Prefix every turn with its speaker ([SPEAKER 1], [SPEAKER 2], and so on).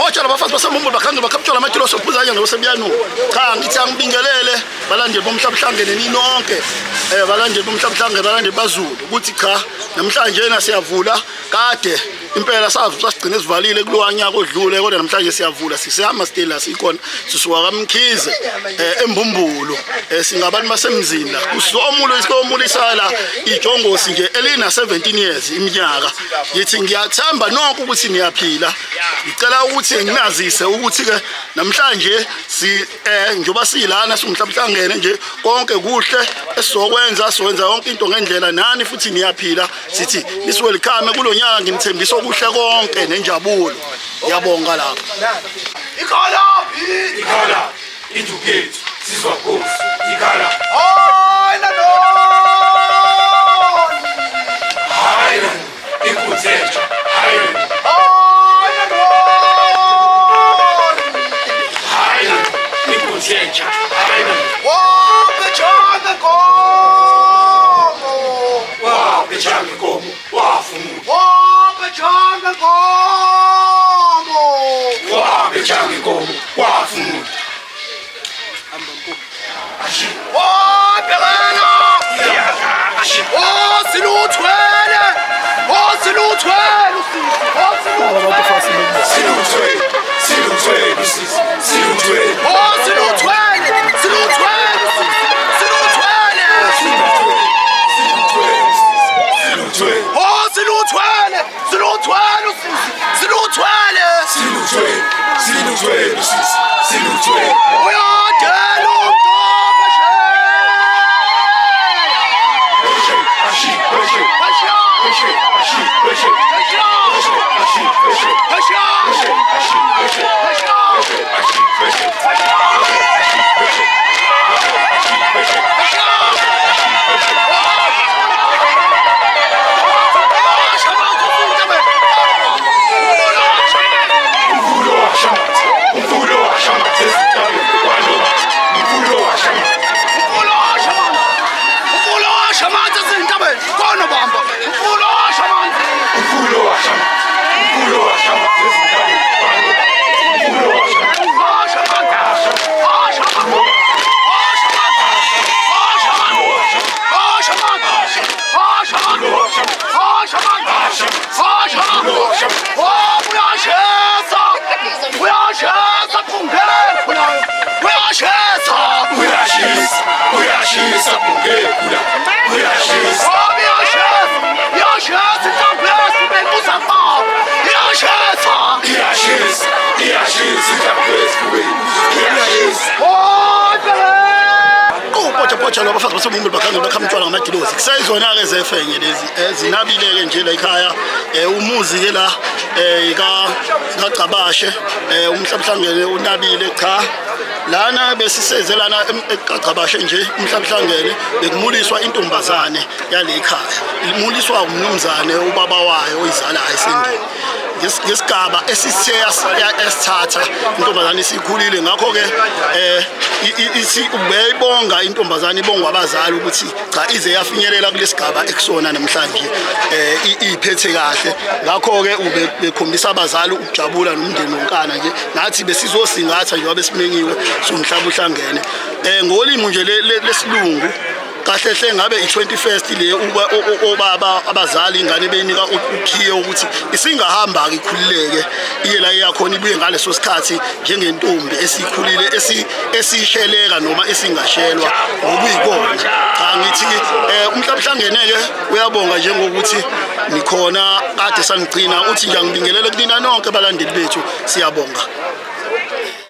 [SPEAKER 1] Botsha labafazi baseMbumbulo bakhange bakaptshela amakilo sophuzanya noSebiyanu. Cha ngithi angibingelele balandeli bomhlabuhlangene ninonke. Balandeli bomhlabuhlangene balandeli baZulu ukuthi cha namhlanje na siyavula kade impela sasigcina sivalile kulowa nyaka odlule kodwa namhlanje siyavula sisihamba still la sikhona sisuka kaMkhize eMbumbulo singabantu basemzini la usomulo isikomulisala ijongosi nje elina 17 years iminyaka yithi ngiyathemba nonke ukuthi niyaphila ngicela ukuthi nginazise ukuthi ke namhlanje njoba silana singumhlabuhlangene nje konke kuhle esizokwenza sowenza yonke into ngendlela nani futhi niyaphila sithi is welcome kulonyaka ngimthembisa okuhle konke nenjabulo ngiyabonga lapha
[SPEAKER 2] ikhala indukethu sizwa Nkosi ikhala hayina ikuthenja hayina ikuthenja hayina wapechanga inkomo wafumuka wapechanga inkomo wafumuka
[SPEAKER 1] Botsha labafazi baseMbumbulo bakhange bakhamtshwala ngamagilozi kusayizona ke zefenye lezi zinabile ke nje la ekhaya umuzi ke la kaGcabashe umhlabuhlangene unabile cha lana besisezelana eGcabashe nje umhlabuhlangene bekumuliswa intombazane yale ekhaya imuliswa umnumzane ubaba wayo oyizalayo esendini ngesigaba esithatha intombazane isikhulile ngakho ke ubeyibonga intombazane ibongwa abazali ukuthi cha ize yafinyelela kulesigaba ekusona namhlanje iphethe kahle ngakho ke ubekhombisa abazali ukujabula nomndeni wonkana nje nathi besizosingatha nje wabesimenyiwe somhlabuhlangene ngolimo nje lesilungu kahle hle ngabe i21st le obaba abazali ingane beyinika ukhiye ukuthi isingahamba ikhulileke iye la yakhona ibuye ngaleso sikhathi njengentombi esikhulile esisheleka noma esingashelwa ngokuyikona cha ngithi umhlabuhlangene ke uyabonga njengokuthi nikhona kade sanigcina uthi nje ngibingelele kunina nonke abalandeli bethu siyabonga.